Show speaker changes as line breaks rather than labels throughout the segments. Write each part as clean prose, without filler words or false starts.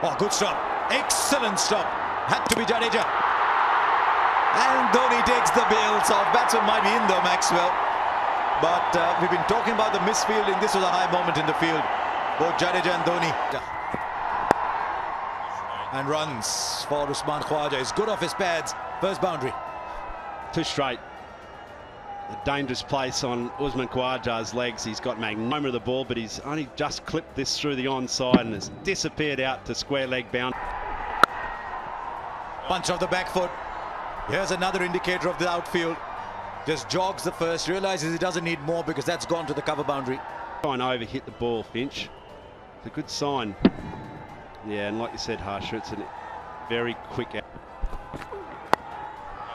Oh, good stop. Excellent stop. Had to be Jadeja. And Dhoni takes the bails off. Batsman might be in though, Maxwell. But we've been talking about the misfielding. This was a high moment in the field. Both Jadeja and Dhoni. And runs for Usman Khawaja. He's good off his pads. First boundary.
Too straight. A dangerous place on Usman Khawaja's legs. He's got magnum of the ball, but he's only just clipped this through the onside and has disappeared out to square leg bound.
Punch of the back foot. Here's another indicator of the outfield. Just jogs the first, realizes he doesn't need more because that's gone to the cover boundary.
Try and overhit the ball, Finch. It's a good sign. Yeah, and like you said, Harsha, it's a very quick out.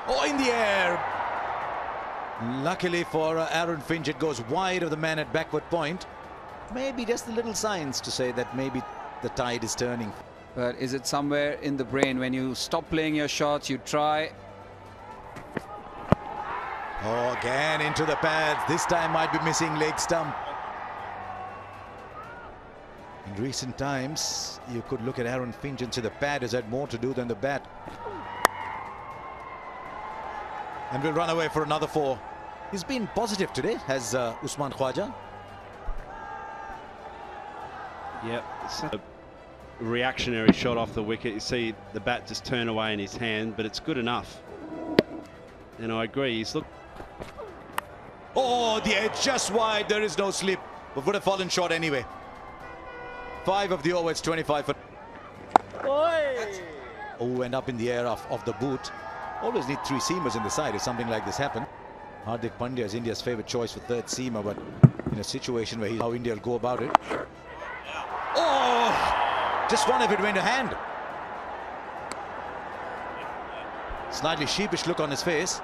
Oh, in the air. Luckily for Aaron Finch, it goes wide of the man at backward point. Maybe just a little signs to say that maybe the tide is turning.
But is it somewhere in the brain when you stop playing your shots, you try?
Oh, again into the pads. This time might be missing leg stump. In recent times, you could look at Aaron Finch and say the pad has had more to do than the bat. And we'll run away for another 4. He's been positive today, has Usman Khawaja.
Yep, it's a reactionary shot off the wicket. You see the bat just turn away in his hand, but it's good enough. And I agree, he's looked.
Oh, the edge just wide. There is no slip, but would have fallen short anyway. 5 of the over, it's 25 for. Oh, went up in the air of the boot. Always need 3 seamers in the side if something like this happened. Hardik Pandya is India's favourite choice for 3rd seamer, but in a situation where how India will go about it. Oh, just one if it went a hand. Slightly sheepish look on his face.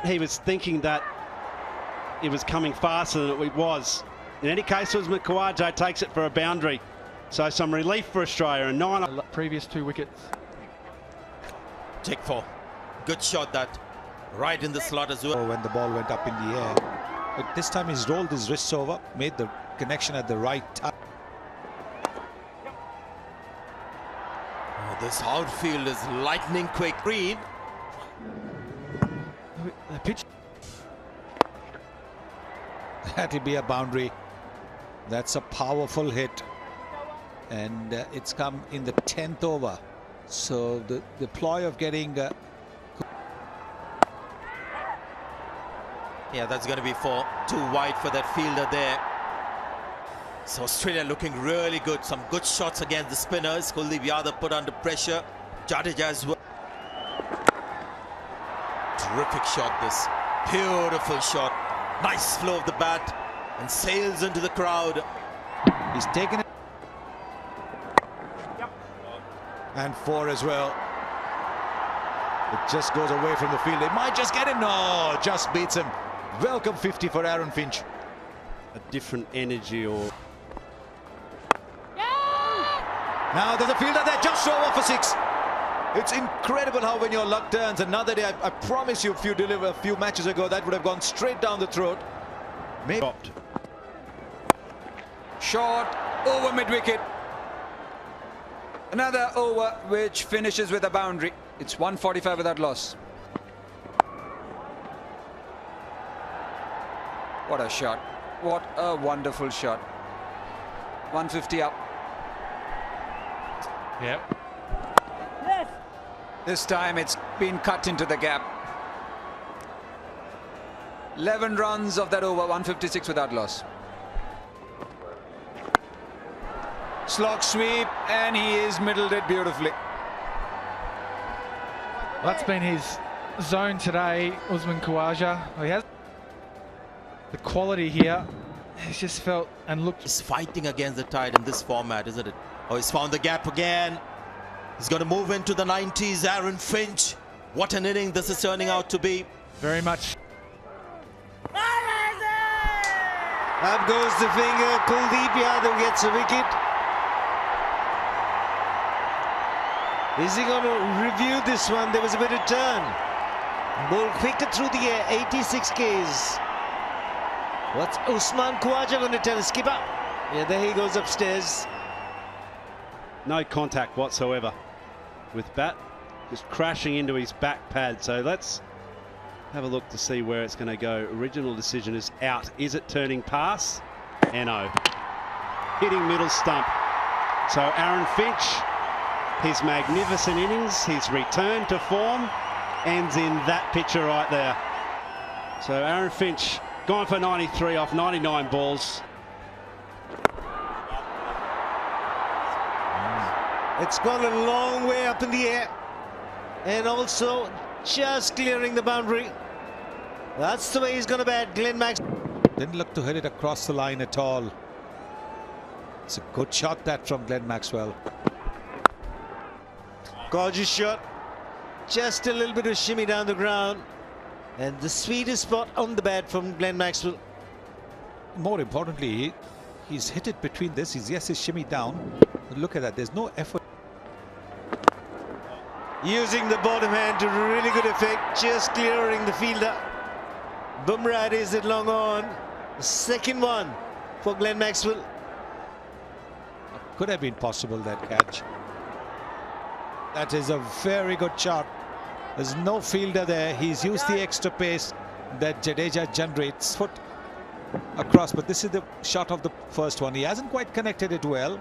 He was thinking that it was coming faster than it was. In any case, Usman Khawaja takes it for a boundary. So some relief for Australia. And 9
previous 2 wickets.
Take 4. Good shot that. Right in the slot as well.
When the ball went up in the air. But this time he's rolled his wrists over, made the connection at the right time.
Oh, this outfield is lightning quick. Reed.
The pitch.
That'll be a boundary. That's a powerful hit. And it's come in the 10th over. So the ploy of getting...
Yeah, that's going to be 4. Too wide for that fielder there. So Australia looking really good. Some good shots against the spinners. Kuldeep Yadav put under pressure. Jadeja as well. Terrific shot this. Beautiful shot. Nice flow of the bat. And sails into the crowd.
He's taken it. And 4 as well. It just goes away from the field. They might just get him. No, just beats him. Welcome 50 for Aaron Finch.
a different energy or...
Now there's a fielder there just over for 6. It's incredible how when your luck turns. Another day, I promise you, if you deliver a few matches ago, that would have gone straight down the throat. Maybe.
Dropped.
Short over mid-wicket. Another over which finishes with a boundary. It's 145 without loss. What a shot. What a wonderful shot. 150 up.
Yep.
This time it's been cut into the gap. 11 runs of that over, 156 without loss. Slog sweep, and he is middled it beautifully.
That's been his zone today, Usman Khawaja. He has the quality here. He's just felt and looked.
He's fighting against the tide in this format, isn't it? Oh, he's found the gap again. He's going to move into the 90s. Aaron Finch. What an inning this is turning out to be.
Very much.
Up goes the finger. Kuldeep Yadav gets a wicket. Is he going to review this one? There was a bit of turn. Ball quicker through the air. 86 Ks. What's Usman Khawaja going to tell the skipper? Yeah, there he goes upstairs.
No contact whatsoever with bat, just crashing into his back pad. So let's have a look to see where it's going to go. Original decision is out. Is it turning pass? No. Hitting middle stump. So Aaron Finch, his magnificent innings, his return to form, ends in that picture right there. So Aaron Finch gone for 93 off 99 balls.
It's gone a long way up in the air, and also just clearing the boundary. That's the way he's going to bat, Glenn Maxwell.
Didn't look to hit it across the line at all. It's a good shot that from Glenn Maxwell.
Gorgeous shot. Just a little bit of shimmy down the ground. And the sweetest spot on the bat from Glenn Maxwell.
More importantly, he's hit it between this. Yes, he's shimmy down. But look at that. There's no effort.
Using the bottom hand to really good effect. Just clearing the fielder. Bumrah is it long on. The second one for Glenn Maxwell.
Could have been possible, that catch. That is a very good shot. There's no fielder there. He's used the extra pace that Jadeja generates. Foot across, but this is the shot of the first one. He hasn't quite connected it well.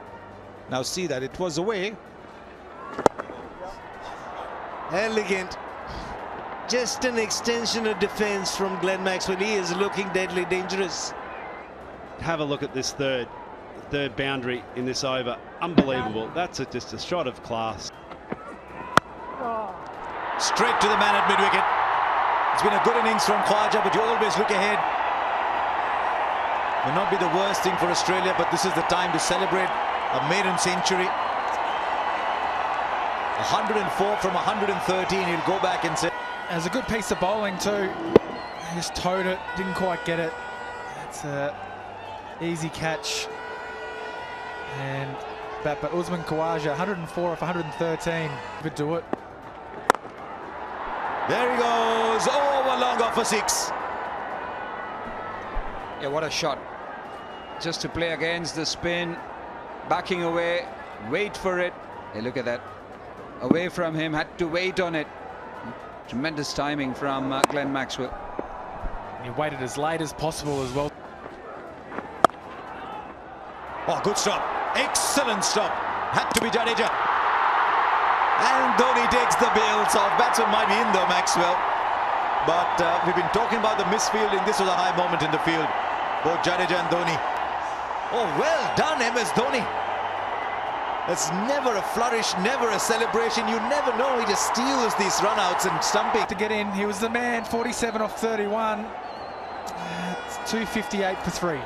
Now see that it was away.
Elegant. Just an extension of defense from Glenn Maxwell. He is looking deadly dangerous.
Have a look at this third boundary in this over. Unbelievable. That's just a shot of class.
Straight to the man at mid-wicket. It's been a good innings from Khawaja, but you always look ahead. May not be the worst thing for Australia, but this is the time to celebrate a maiden century. 104 from 113. He'll go back and say.
It was a good piece of bowling too. He just towed it, didn't quite get it. It's a easy catch. And but Usman Khawaja, 104 off 113. Could do it.
There he goes, over long off for 6.
Yeah, what a shot. Just to play against the spin, backing away, wait for it. Hey, look at that. Away from him, had to wait on it. Tremendous timing from Glenn Maxwell.
He waited as late as possible as well.
Oh, good stop. Excellent stop. Had to be Jadeja. And Dhoni takes the bails off. Batsman might be in though, Maxwell. But we've been talking about the misfielding. This was a high moment in the field. Both Jadeja and Dhoni. Oh, well done, MS Dhoni. It's never a flourish, never a celebration. You never know. He just steals these runouts and stumping.
To get in, he was the man. 47 off 31. It's 258 for 3.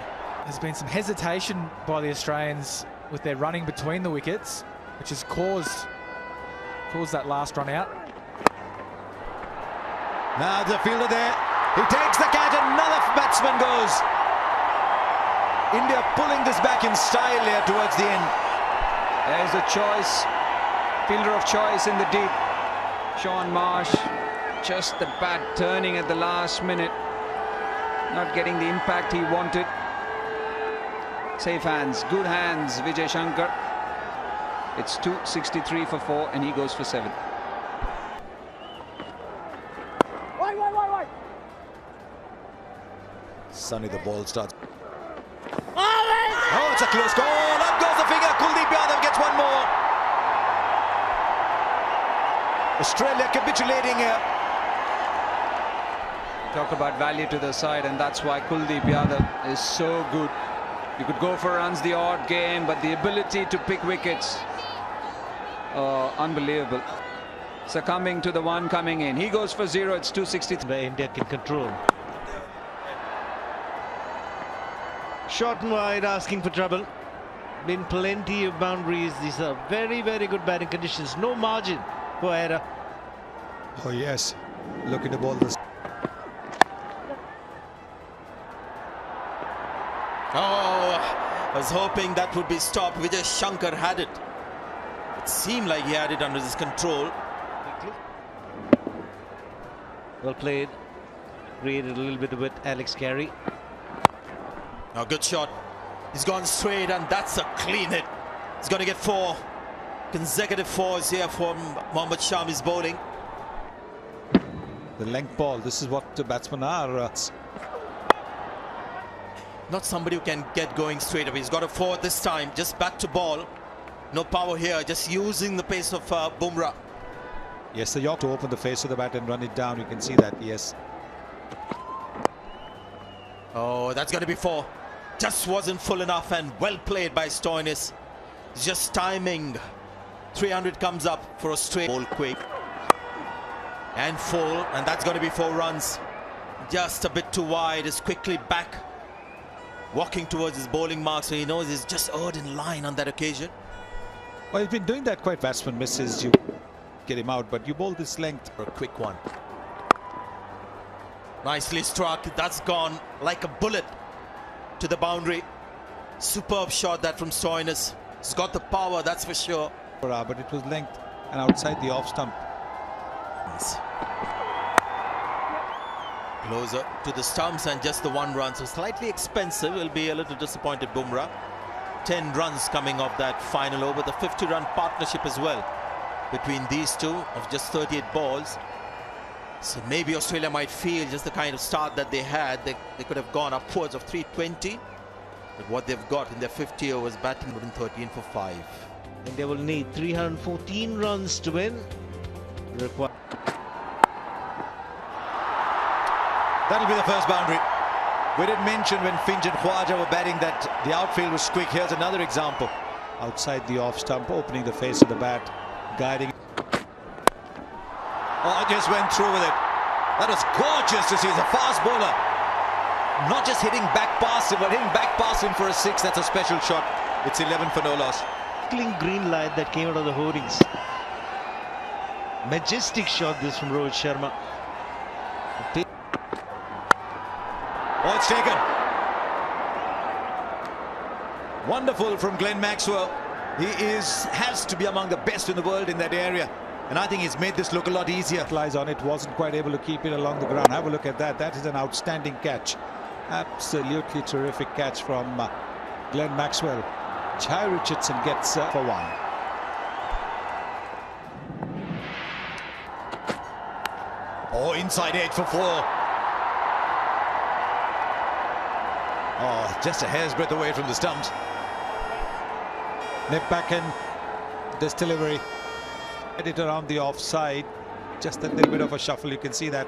There's been some hesitation by the Australians with their running between the wickets, which has caused that last run out.
Now the fielder there. He takes the catch. Another batsman goes. India pulling this back in style here towards the end.
There's a choice. Fielder of choice in the deep. Sean Marsh. Just the bat turning at the last minute. Not getting the impact he wanted. Safe hands, good hands, Vijay Shankar. It's 263 for 4 and he goes for 7.
Sunny, the ball starts. Oh, it's a close call. Up goes the finger. Kuldeep Yadav gets one more. Australia capitulating here.
Talk about value to the side, and that's why Kuldeep Yadav is so good. You could go for runs the odd game, but the ability to pick wickets, unbelievable. Succumbing to the one coming in. He goes for 0. It's 263.
Where India can control. Short and wide, asking for trouble. Been plenty of boundaries. These are very, very good batting conditions. No margin for error.
Oh yes, looking to ball this.
Oh, I was hoping that would be stopped. Vijay Shankar had it. It seemed like he had it under his control.
Well played. Created a little bit with Alex Carey.
Now, good shot. He's gone straight, and that's a clean hit. He's going to get 4. Consecutive fours here from Mohammad Shami's bowling.
The length ball, this is what the batsmen are.
Not somebody who can get going straight away. He's got a four this time, just back to ball. No power here, just using the pace of Bumrah.
Yes, the York to open the face of the bat and run it down. You can see that, yes.
Oh, that's going to be four. Just wasn't full enough, and well played by Stoinis. Just timing. 300 comes up for Australia. Ball quick. And full, and that's going to be 4 runs. Just a bit too wide, is quickly back. Walking towards his bowling mark, so he knows he's just earned in line on that occasion.
Well, he's been doing that quite. Batsman misses, you get him out, but you bowl this length.
For a quick one. Nicely struck. That's gone like a bullet to the boundary. Superb shot that from Stoinis. He's got the power, that's for sure.
But it was length and outside the off stump.
Nice. Closer to the stumps and just the 1 run. So slightly expensive. Will be a little disappointed Bumrah. 10 runs coming off that final over. The 50-run partnership as well between these two of just 38 balls. So maybe Australia might feel just the kind of start that they had. They could have gone upwards of 320. But what they've got in their 50 overs batting within 13 for 5.
And they will need 314 runs to win.
That'll be the first boundary. We did mention when Finch and Khwaja were batting that the outfield was quick. Here's another example.
Outside the off stump, opening the face of the bat, guiding.
Oh, just went through with it. That was gorgeous to see. He's a fast bowler. Not just hitting back past him, but hitting back past him for a 6. That's a special shot. It's 11 for no loss.
Green light that came out of the hoardings. Majestic shot this from Rohit Sharma.
Oh, it's taken. Wonderful from Glenn Maxwell. He has to be among the best in the world in that area. And I think he's made this look a lot easier.
Lies on it, wasn't quite able to keep it along the ground. Have a look at that. That is an outstanding catch. Absolutely terrific catch from Glenn Maxwell. Jai Richardson gets for 1.
Oh, inside edge for 4. Oh, just a hair's breadth away from the stumps.
Nip back in. This delivery. Get it around the offside. Just a little bit of a shuffle. You can see that.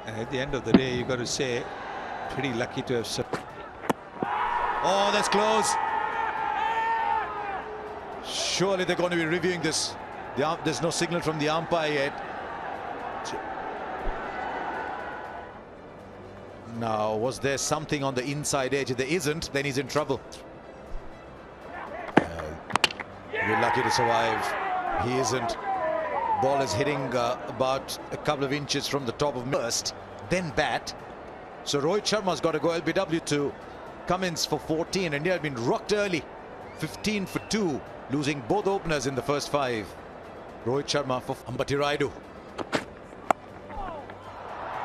And at the end of the day, you've got to say, pretty lucky to have.
Oh, that's close. Surely they're going to be reviewing this. There's no signal from the umpire yet. Now, was there something on the inside edge? If there isn't, then he's in trouble. We're lucky to survive. He isn't. Ball is hitting about a couple of inches from the top of first, then bat. So Rohit Sharma's got to go LBW to Cummins for 14. India had been rocked early. 15 for 2, losing both openers in the first 5. Rohit Sharma for Ambati Rayudu.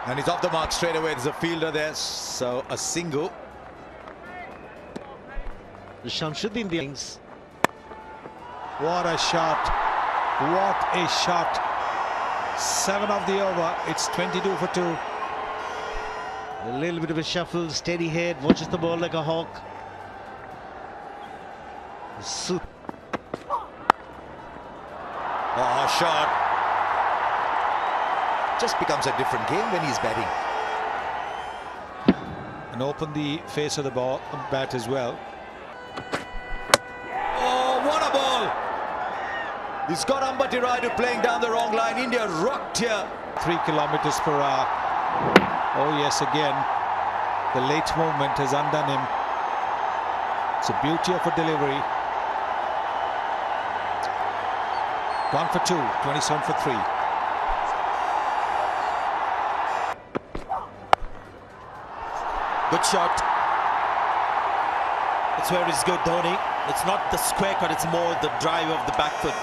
And he's off the mark straight away. There's a fielder there, so a single.
Shamsuddin Dings.
What a shot. What a shot. 7 of the over. It's 22 for 2.
A little bit of a shuffle, steady head, watches the ball like a hawk.
Oh, shot. Just becomes a different game when he's batting.
And open the face of the ball, bat as well.
Oh, what a ball! He's got Ambati Rayudu playing down the wrong line. India rocked here.
3 kilometers per hour. Oh yes, again, the late movement has undone him. It's a beauty of a delivery. Gone for 2, 27 for 3.
Good shot. It's where he's good, Dhoni. It's not the square cut, it's more the drive of the back foot.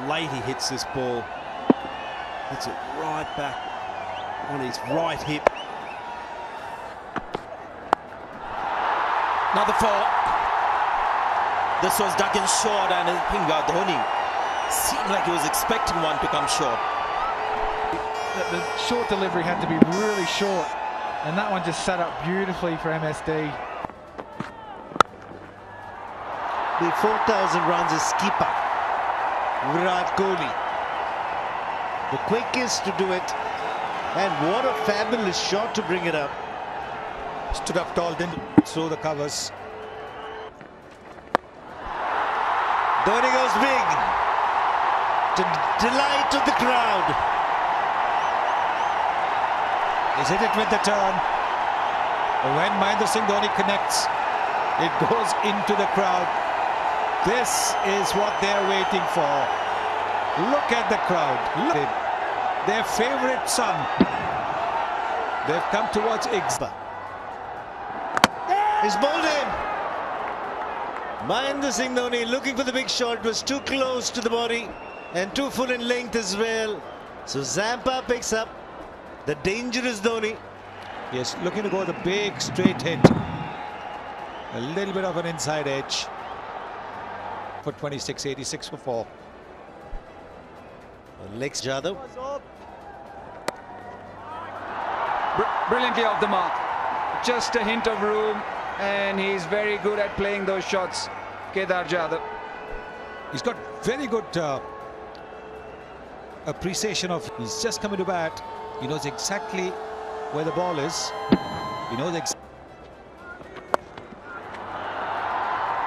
Late he hits this ball. Hits it right back on his right hip.
Another 4. This was dug in short, and I think Dhoni seemed like he was expecting one to come short.
The short delivery had to be really short, and that one just sat up beautifully for MSD.
The 4,000 runs is keeper Virat Kohli, the quickest to do it, and what a fabulous shot to bring it up.
Stood up tall, didn't throw the covers.
Dhoni goes big to delight of the crowd.
He's hit it with the turn. When Mahendra Singh Dhoni connects, it goes into the crowd. This is what they're waiting for. Look at the crowd. Look at their favorite son. They've come towards Igba.
He's bowled in. Mahendra Singh Dhoni looking for the big shot, was too close to the body and too full in length as well. So Zampa picks up the dangerous Dhoni.
Yes, looking to go with a big straight hit. A little bit of an inside edge. For 26, 86 for 4.
Legs Jadhav.
Brilliantly off the mark. Just a hint of room, and he's very good at playing those shots, Kedar Jadhav.
He's got very good appreciation of. He's just coming to bat. He knows exactly where the ball is. He knows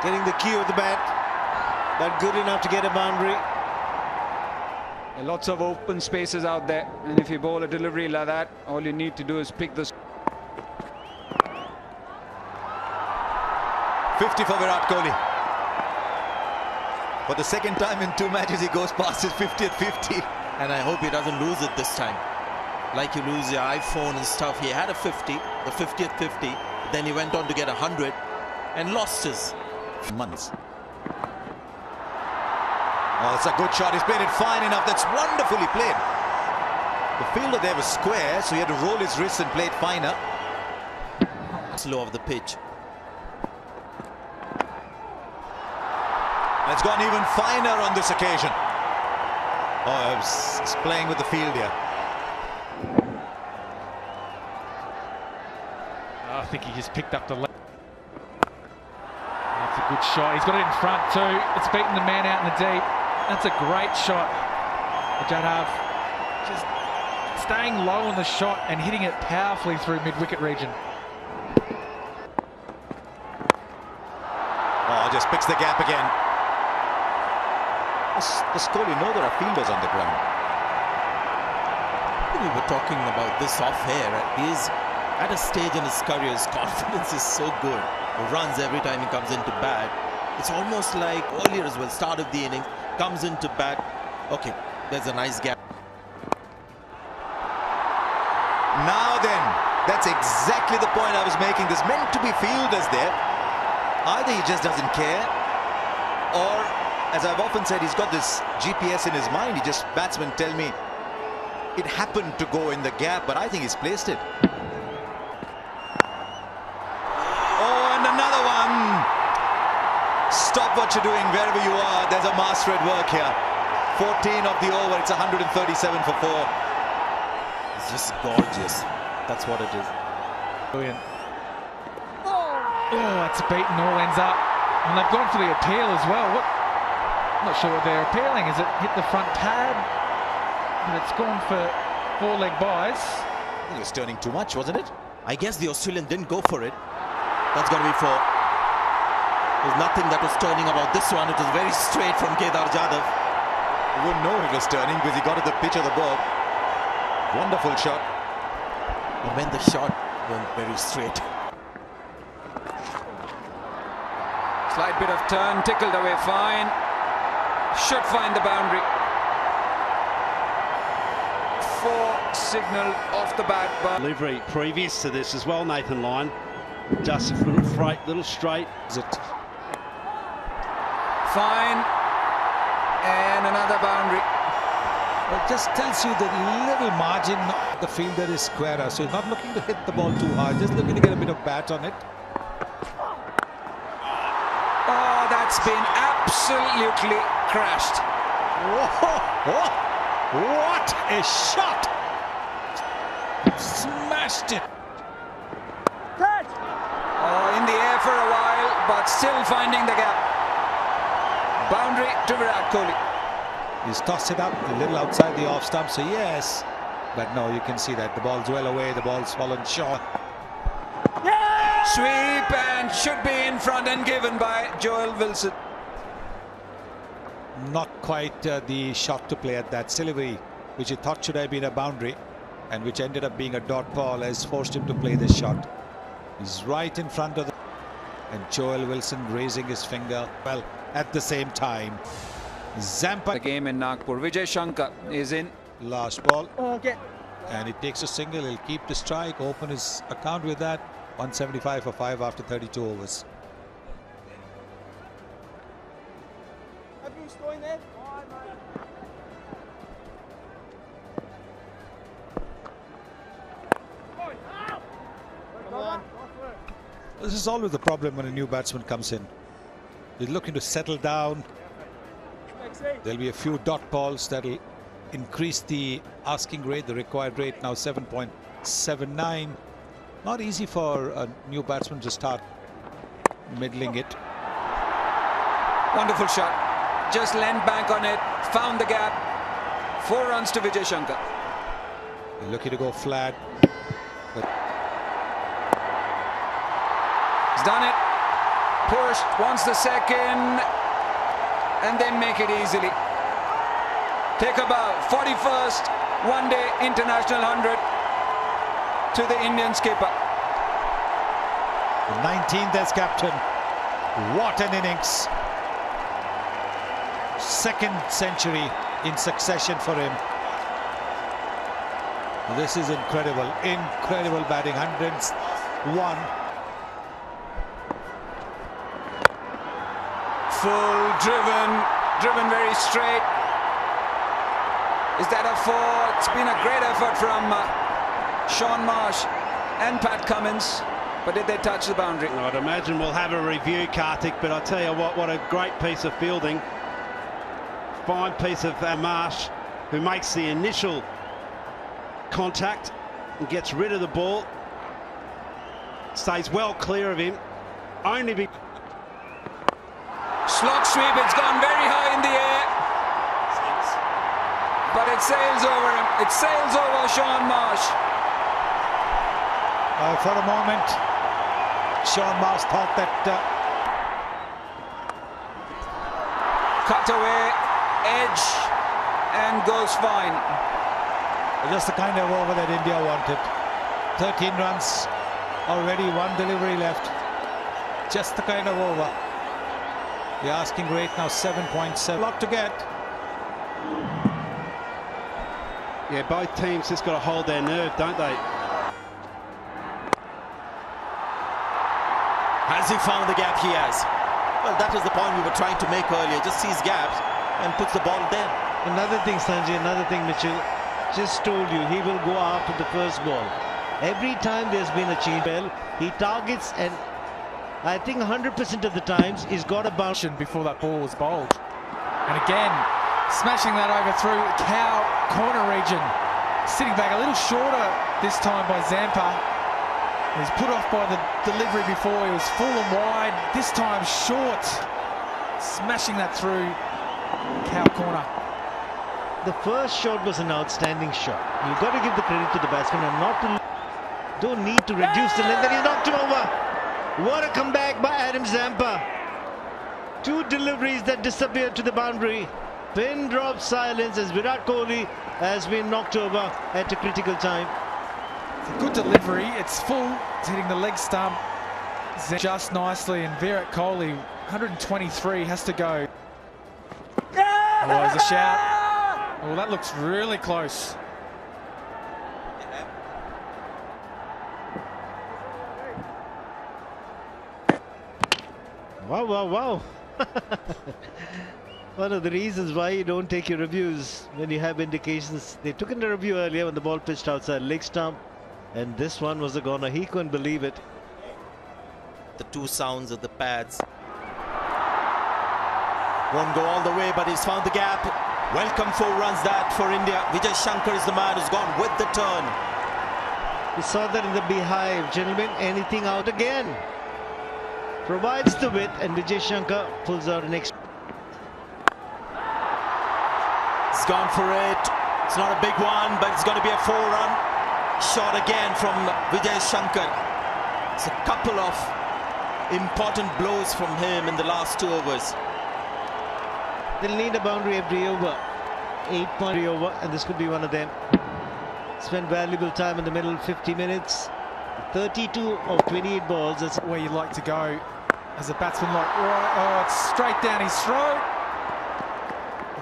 Getting the cue of the bat, but good enough to get a boundary.
Lots of open spaces out there, and if you bowl a delivery like that, all you need to do is pick the
50 for Virat Kohli. For the second time in 2 matches, he goes past his 50th 50.
And I hope he doesn't lose it this time. Like you lose your iPhone and stuff. He had a 50, the 50th 50. Then he went on to get 100 and lost his
months. Oh, that's a good shot. He's played it fine enough. That's wonderfully played. The fielder there was square, so he had to roll his wrists and play it finer.
Slow of the pitch.
And it's gone even finer on this occasion. Oh, he's playing with the field here.
I think he just picked up the left. That's a good shot. He's got it in front too. It's beaten the man out in the deep. That's a great shot. Jadhav just staying low on the shot and hitting it powerfully through mid-wicket region.
Oh, just picks the gap again. Does Kohli know there are fielders on the ground?
We were talking about this off air. He's at a stage in his career, his confidence is so good. He runs every time he comes into bat. It's almost like earlier as well, start of the inning, comes into bat. Okay, there's a nice gap.
Now then, that's exactly the point I was making. There's meant to be fielders there. Either he just doesn't care, or, as I've often said, he's got this GPS in his mind. Batsmen tell me it happened to go in the gap, but I think he's placed it. Oh, and another one. Stop what you're doing wherever you are. There's a master at work here. 14 of the over. It's 137 for 4.
It's just gorgeous. That's what it is.
Brilliant. Oh, that's beaten all ends up. And they've gone for the appeal as well. I'm not sure what they're appealing. Is it hit the front pad? But it's gone for 4-leg buys.
I think it was turning too much, wasn't it?
I guess the Australian didn't go for it. That's got to be 4. There's nothing that was turning about this one. It was very straight from Kedar Jadhav.
You wouldn't know it was turning because he got at the pitch of the ball. Wonderful shot.
And when the shot went very straight.
Slight bit of turn, tickled away fine. Should find the boundary. 4 signal off the bat. But
Delivery previous to this as well, Nathan Lyon. Just a little freight, little straight.
Is it?
fine. And another boundary.
Well, it just tells you the little margin the fielder is squarer. So he's not looking to hit the ball too hard, just looking to get a bit of bat on it.
Oh, that's It's been absolutely crashed.
Whoa, what a shot! Smashed it.
Oh, in the air for a while, but still finding the gap. Boundary to Virat Kohli.
He's tossed it up a little outside the off stump, so yes. But no, you can see that the ball's well away, the ball's fallen short.
Sweep and should be in front and given by Joel Wilson.
Not quite the shot to play at that. Silvery, which he thought should have been a boundary and which ended up being a dot ball, has forced him to play this shot. He's right in front of the... And Joel Wilson raising his finger. Well, at the same time, Zampa...
The game in Nagpur. Vijay Shankar is in.
Last ball. Okay. And he takes a single. He'll keep the strike, open his account with that. 175 for 5 after 32 overs. This is always the problem when a new batsman comes in. He's looking to settle down. There'll be a few dot balls that'll increase the asking rate, the required rate, now 7.79. Not easy for a new batsman to start middling it.
Wonderful shot. Just leant back on it, found the gap. 4 runs to Vijay Shankar.
They're looking to go flat. But
He's done it. Pushed, wants the second, and then make it easily. Take a bow. 41st one-day international 100 to the Indian skipper.
The 19th as captain. What an innings. Second century in succession for him. This is incredible. Incredible batting. 101.
Full driven very straight. Is that a 4? It's been a great effort from Shaun Marsh and Pat Cummins, but did they touch the boundary?
I'd imagine we'll have a review, Karthik, but I'll tell you what a great piece of fielding. Fine piece of Marsh, who makes the initial contact and gets rid of the ball. Stays well clear of him. Only be...
Slot sweep, it's gone very high in the air. But it sails over him. It sails over Shaun Marsh.
For a moment, Shaun Marsh thought that...
Cut away, edge, and goes fine.
Just the kind of over that India wanted. 13 runs, already 1 delivery left. Just the kind of over. The asking rate now 7.7. Lot to get.
Yeah, both teams just got to hold their nerve, don't they?
Has he found the gap? He has. Well, that was the point we were trying to make earlier. Just sees gaps and puts the ball there.
Another thing, Sanjay, another thing, Mitchell. Just told you, he will go after the first ball. Every time there's been a change, he targets, and I think 100% of the times he's got a bounce.
Before that ball was bowled. And again, smashing that over through Cow corner region. Sitting back a little shorter this time by Zampa. He was put off by the delivery before. He was full and wide. This time short. Smashing that through Cow corner.
The first shot was an outstanding shot. You've got to give the credit to the batsman and not to... Don't need to reduce the length. Then he knocked him over. What a comeback by Adam Zampa. 2 deliveries that disappeared to the boundary. Pin drop silence as Virat Kohli has been knocked over at a critical time.
It's a good delivery. It's full. It's hitting the leg stump just nicely. And Virat Kohli, 123, has to go. Oh, there's a shout. Oh, that looks really close.
Wow, wow, wow. One of the reasons why you don't take your reviews when you have indications. They took in the review earlier when the ball pitched outside leg stump, and this one was a goner. He couldn't believe it.
The 2 sounds of the pads. Won't go all the way, but he's found the gap. Welcome 4 runs that for India. Vijay Shankar is the man who's gone with the turn.
We saw that in the beehive, gentlemen. Anything out again. Provides the width, and Vijay Shankar pulls out an extra.
He's gone for it. It's not a big one, but it's going to be a 4-run shot again from Vijay Shankar. It's a couple of important blows from him in the last 2 overs.
They'll need a boundary every over. 8.3 over, and this could be one of them. Spent valuable time in the middle, 50 minutes. 32 of 28 balls. That's
Where you like to go as a batsman, like, oh, it's straight down his throat.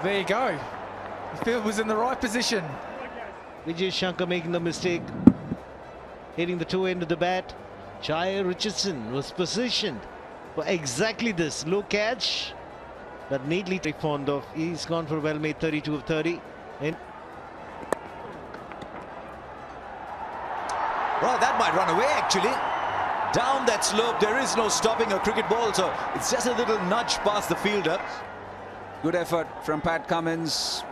There you go. The field was in the right position.
Vijay Shankar making the mistake. Hitting the toe end of the bat. Jaya Richardson was positioned for exactly this. Low catch, but neatly fond of. He's gone for a well-made 32 of 30. And
Well, that might run away actually. Down that slope, there is no stopping a cricket ball, so it's just a little nudge past the fielder.
Good effort from Pat Cummins.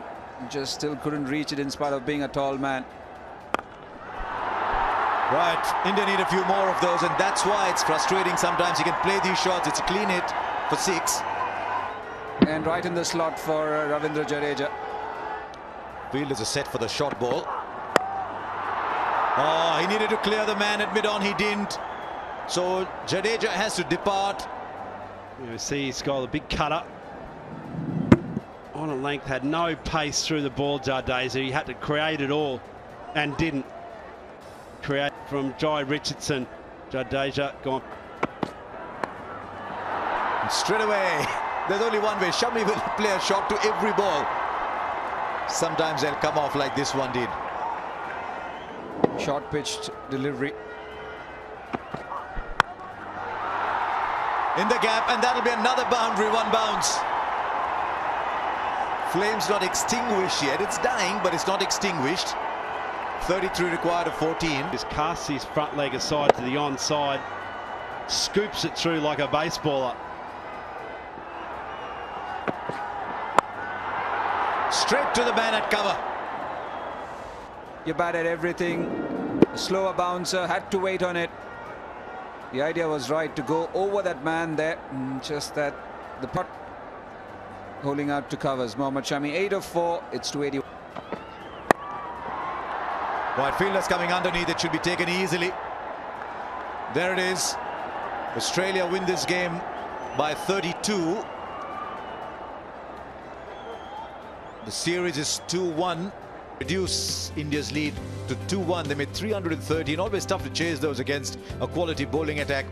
Just still couldn't reach it in spite of being a tall man.
Right, India need a few more of those, and that's why it's frustrating sometimes. You can play these shots, it's a clean hit for 6.
And right in the slot for Ravindra Jadeja.
Fielders are set for the short ball. Oh, he needed to clear the man at mid-on, he didn't. So Jadeja has to depart.
You see he's got a big cutter. On a length, had no pace through the ball, Jadeja. He had to create it all and didn't. Create from Jai Richardson. Jadeja gone.
And straight away, there's only one way. Shami will play a shot to every ball. Sometimes they'll come off like this one did.
Short pitched delivery.
In the gap, and that'll be another boundary, 1 bounce. Flame's not extinguished yet. It's dying, but it's not extinguished. 33 required of 14.
Just casts his front leg aside to the onside. Scoops it through like a baseballer.
Straight to the man at cover.
You bat at everything. A slower bouncer, had to wait on it. The idea was right to go over that man there. Just that the putt holding out to covers. Mohammad Shami, 8 of 4. It's 280.
Right, fielders coming underneath. It should be taken easily. There it is. Australia win this game by 32. The series is 2-1. Reduce India's lead to 2-1. They made 313. Always tough to chase those against a quality bowling attack.